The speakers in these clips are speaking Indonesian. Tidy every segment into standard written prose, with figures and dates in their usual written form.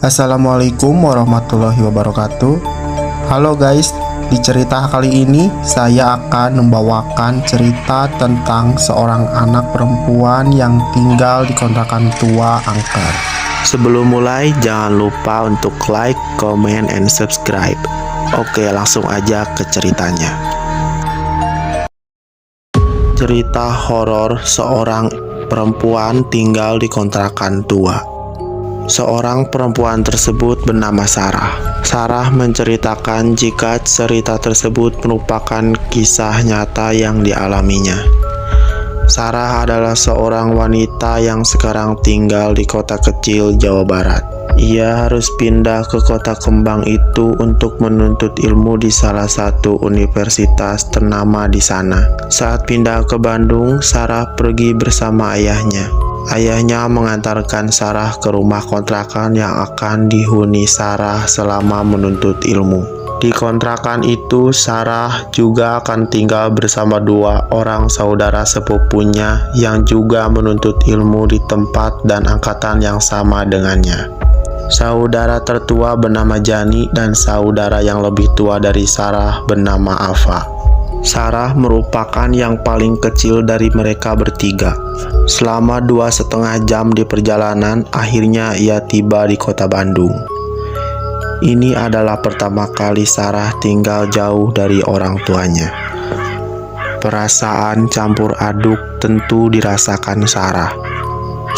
Assalamualaikum warahmatullahi wabarakatuh. Halo guys, di cerita kali ini saya akan membawakan cerita tentang seorang anak perempuan yang tinggal di kontrakan tua angker. Sebelum mulai, jangan lupa untuk like, comment, and subscribe. Oke, langsung aja ke ceritanya. Cerita horor seorang perempuan tinggal di kontrakan tua. Seorang perempuan tersebut bernama Sarah. Sarah menceritakan jika cerita tersebut merupakan kisah nyata yang dialaminya. Sarah adalah seorang wanita yang sekarang tinggal di kota kecil Jawa Barat. Ia harus pindah ke kota kembang itu untuk menuntut ilmu di salah satu universitas ternama di sana. Saat pindah ke Bandung, Sarah pergi bersama ayahnya. Ayahnya mengantarkan Sarah ke rumah kontrakan yang akan dihuni Sarah selama menuntut ilmu. Di kontrakan itu, Sarah juga akan tinggal bersama dua orang saudara sepupunya yang juga menuntut ilmu di tempat dan angkatan yang sama dengannya. Saudara tertua bernama Jani dan saudara yang lebih tua dari Sarah bernama Ava. Sarah merupakan yang paling kecil dari mereka bertiga. Selama 2,5 jam di perjalanan, akhirnya ia tiba di kota Bandung. Ini adalah pertama kali Sarah tinggal jauh dari orang tuanya. Perasaan campur aduk tentu dirasakan Sarah.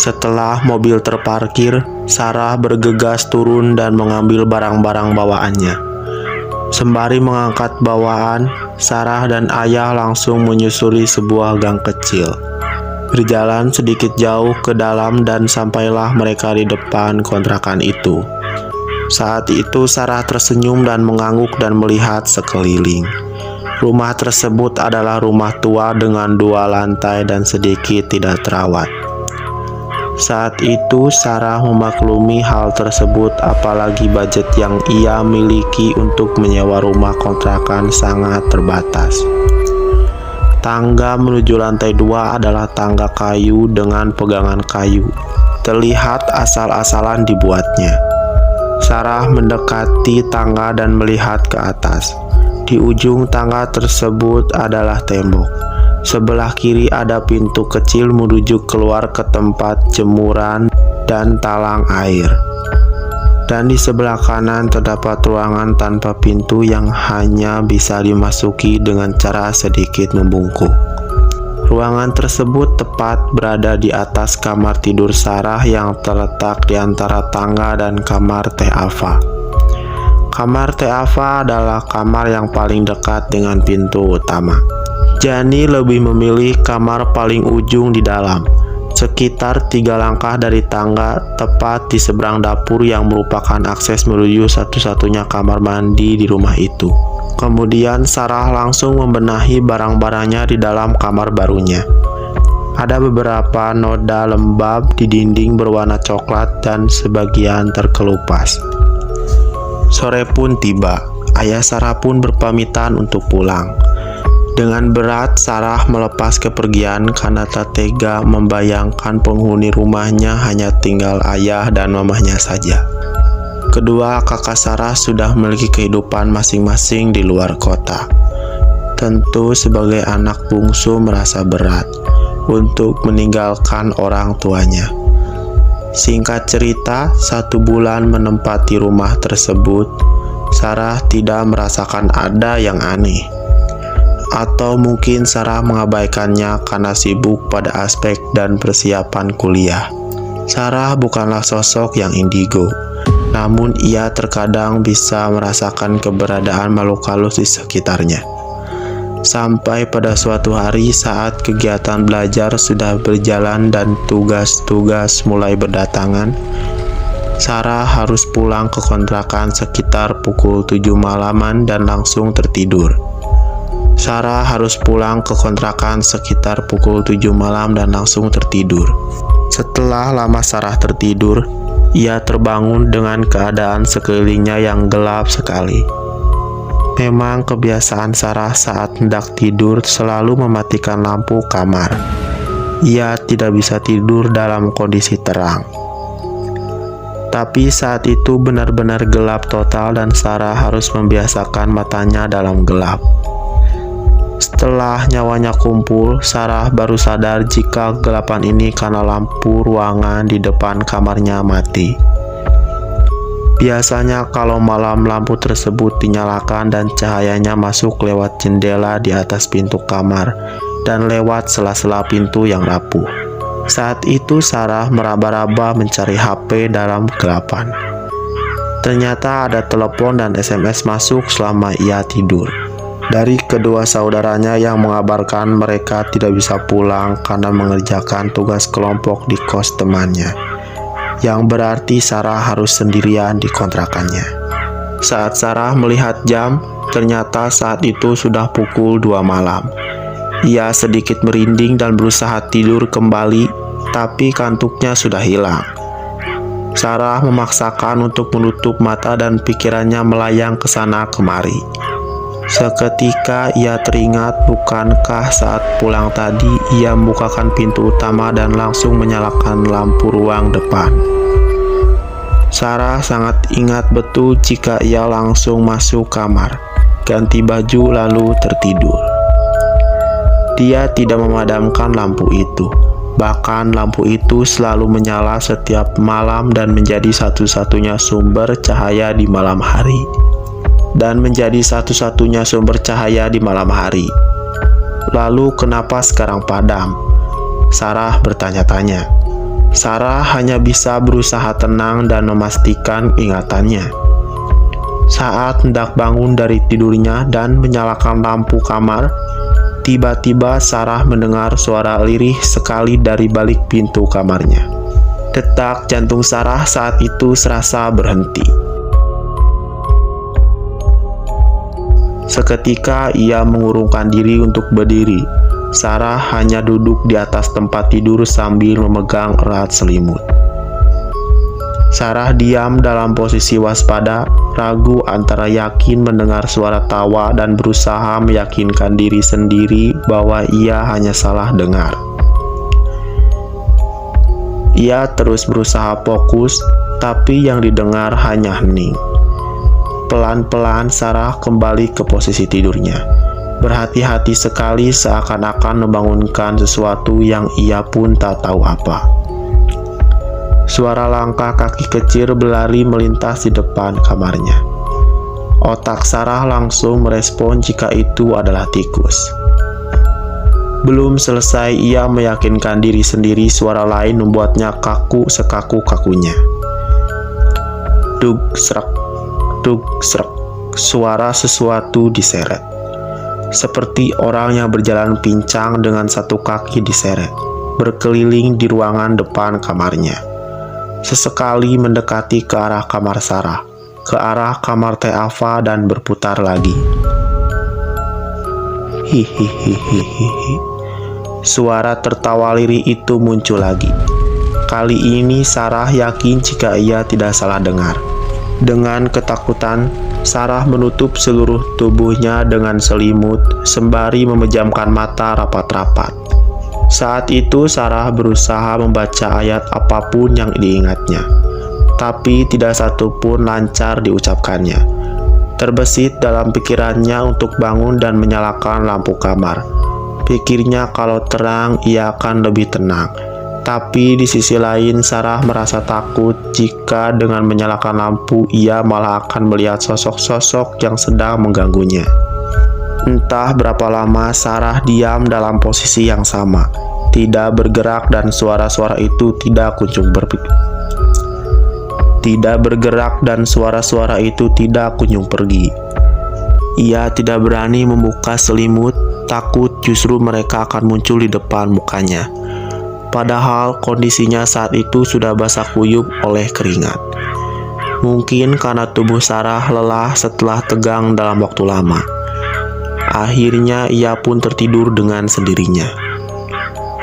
Setelah mobil terparkir, Sarah bergegas turun dan mengambil barang-barang bawaannya. Sembari mengangkat bawaan, Sarah dan ayah langsung menyusuri sebuah gang kecil. Berjalan sedikit jauh ke dalam dan sampailah mereka di depan kontrakan itu. Saat itu Sarah tersenyum dan mengangguk dan melihat sekeliling. Rumah tersebut adalah rumah tua dengan 2 lantai dan sedikit tidak terawat. Saat itu Sarah memaklumi hal tersebut, apalagi budget yang ia miliki untuk menyewa rumah kontrakan sangat terbatas. Tangga menuju lantai 2 adalah tangga kayu dengan pegangan kayu. Terlihat asal-asalan dibuatnya. Sarah mendekati tangga dan melihat ke atas. Di ujung tangga tersebut adalah tembok. Sebelah kiri ada pintu kecil menuju keluar ke tempat jemuran dan talang air. Dan di sebelah kanan terdapat ruangan tanpa pintu yang hanya bisa dimasuki dengan cara sedikit membungkuk. Ruangan tersebut tepat berada di atas kamar tidur Sarah yang terletak di antara tangga dan kamar Teh Ava. Kamar Teh Ava adalah kamar yang paling dekat dengan pintu utama. Jani lebih memilih kamar paling ujung di dalam, sekitar 3 langkah dari tangga, tepat di seberang dapur yang merupakan akses menuju satu-satunya kamar mandi di rumah itu. Kemudian Sarah langsung membenahi barang-barangnya di dalam kamar barunya. Ada beberapa noda lembab di dinding berwarna coklat dan sebagian terkelupas. Sore pun tiba, ayah Sarah pun berpamitan untuk pulang. Dengan berat Sarah melepas kepergian karena tak tega membayangkan penghuni rumahnya hanya tinggal ayah dan mamahnya saja. Kedua kakak Sarah sudah memiliki kehidupan masing-masing di luar kota. Tentu sebagai anak bungsu merasa berat untuk meninggalkan orang tuanya. Singkat cerita, 1 bulan menempati rumah tersebut, Sarah tidak merasakan ada yang aneh. Atau mungkin Sarah mengabaikannya karena sibuk pada aspek dan persiapan kuliah. Sarah bukanlah sosok yang indigo, namun ia terkadang bisa merasakan keberadaan makhluk halus di sekitarnya. Sampai pada suatu hari saat kegiatan belajar sudah berjalan dan tugas-tugas mulai berdatangan, Sarah harus pulang ke kontrakan sekitar pukul 7 malaman dan langsung tertidur. Sarah harus pulang ke kontrakan sekitar pukul 7 malam dan langsung tertidur. Setelah lama Sarah tertidur, ia terbangun dengan keadaan sekelilingnya yang gelap sekali. Memang kebiasaan Sarah saat hendak tidur selalu mematikan lampu kamar. Ia tidak bisa tidur dalam kondisi terang. Tapi saat itu benar-benar gelap total dan Sarah harus membiasakan matanya dalam gelap. Setelah nyawanya kumpul, Sarah baru sadar jika kegelapan ini karena lampu ruangan di depan kamarnya mati. Biasanya kalau malam lampu tersebut dinyalakan dan cahayanya masuk lewat jendela di atas pintu kamar dan lewat sela-sela pintu yang rapuh. Saat itu Sarah meraba-raba mencari HP dalam kegelapan. Ternyata ada telepon dan SMS masuk selama ia tidur dari kedua saudaranya yang mengabarkan mereka tidak bisa pulang karena mengerjakan tugas kelompok di kos temannya, yang berarti Sarah harus sendirian di kontrakannya. Saat Sarah melihat jam, ternyata saat itu sudah pukul 2 malam. Ia sedikit merinding dan berusaha tidur kembali, tapi kantuknya sudah hilang. Sarah memaksakan untuk menutup mata dan pikirannya melayang ke sana kemari. Seketika ia teringat, bukankah saat pulang tadi ia membukakan pintu utama dan langsung menyalakan lampu ruang depan. Sarah sangat ingat betul jika ia langsung masuk kamar, ganti baju lalu tertidur. Dia tidak memadamkan lampu itu, bahkan lampu itu selalu menyala setiap malam dan menjadi satu-satunya sumber cahaya di malam hari. Lalu kenapa sekarang padam? Sarah bertanya-tanya. Sarah hanya bisa berusaha tenang dan memastikan ingatannya. Saat hendak bangun dari tidurnya dan menyalakan lampu kamar, tiba-tiba Sarah mendengar suara lirih sekali dari balik pintu kamarnya. Detak jantung Sarah saat itu serasa berhenti. Seketika ia mengurungkan diri untuk berdiri. Sarah hanya duduk di atas tempat tidur sambil memegang erat selimut. Sarah diam dalam posisi waspada, ragu antara yakin mendengar suara tawa dan berusaha meyakinkan diri sendiri bahwa ia hanya salah dengar. Ia terus berusaha fokus, tapi yang didengar hanya hening. Pelan-pelan Sarah kembali ke posisi tidurnya. Berhati-hati sekali seakan-akan membangunkan sesuatu yang ia pun tak tahu apa. Suara langkah kaki kecil berlari melintas di depan kamarnya. Otak Sarah langsung merespon jika itu adalah tikus. Belum selesai ia meyakinkan diri sendiri, suara lain membuatnya kaku sekaku-kakunya. Dug serak, dug serak, suara sesuatu diseret. Seperti orang yang berjalan pincang dengan satu kaki diseret, berkeliling di ruangan depan kamarnya. Sesekali mendekati ke arah kamar Sarah, ke arah kamar Teh Ava dan berputar lagi. Hihihihihi. Suara tertawa lirih itu muncul lagi. Kali ini Sarah yakin jika ia tidak salah dengar. Dengan ketakutan, Sarah menutup seluruh tubuhnya dengan selimut sembari memejamkan mata rapat-rapat. Saat itu Sarah berusaha membaca ayat apapun yang diingatnya, tapi tidak satu pun lancar diucapkannya. Terbesit dalam pikirannya untuk bangun dan menyalakan lampu kamar. Pikirnya kalau terang ia akan lebih tenang. Tapi di sisi lain Sarah merasa takut jika dengan menyalakan lampu ia malah akan melihat sosok-sosok yang sedang mengganggunya. Entah berapa lama Sarah diam dalam posisi yang sama, tidak bergerak dan suara-suara itu tidak kunjung pergi. Ia tidak berani membuka selimut, takut justru mereka akan muncul di depan mukanya. Padahal kondisinya saat itu sudah basah kuyup oleh keringat. Mungkin karena tubuh Sarah lelah setelah tegang dalam waktu lama. Akhirnya ia pun tertidur dengan sendirinya.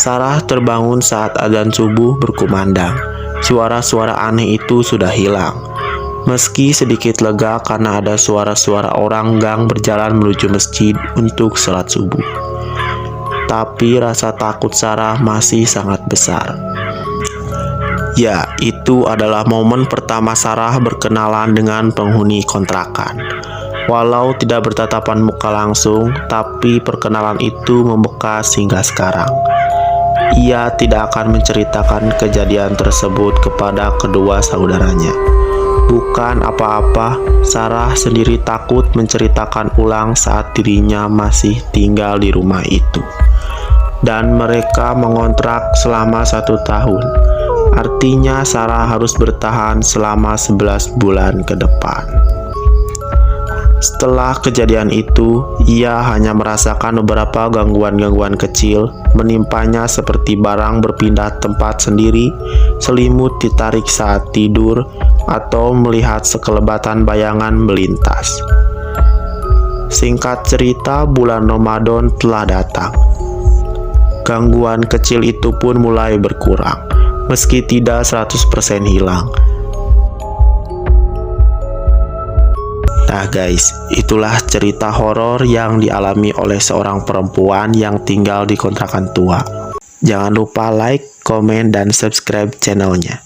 Sarah terbangun saat adzan subuh berkumandang. Suara-suara aneh itu sudah hilang. Meski sedikit lega karena ada suara-suara orang gang berjalan menuju masjid untuk salat subuh. Tapi rasa takut Sarah masih sangat besar. Ya, itu adalah momen pertama Sarah berkenalan dengan penghuni kontrakan. Walau tidak bertatapan muka langsung, tapi perkenalan itu membekas hingga sekarang. Ia tidak akan menceritakan kejadian tersebut kepada kedua saudaranya. Bukan apa-apa, Sarah sendiri takut menceritakan ulang saat dirinya masih tinggal di rumah itu. Dan mereka mengontrak selama 1 tahun. Artinya Sarah harus bertahan selama 11 bulan ke depan. Setelah kejadian itu, ia hanya merasakan beberapa gangguan-gangguan kecil menimpanya seperti barang berpindah tempat sendiri, selimut ditarik saat tidur, atau melihat sekelebatan bayangan melintas. Singkat cerita, bulan Ramadan telah datang. Gangguan kecil itu pun mulai berkurang, meski tidak 100% hilang. Nah guys, itulah cerita horor yang dialami oleh seorang perempuan yang tinggal di kontrakan tua. Jangan lupa like, komen, dan subscribe channelnya.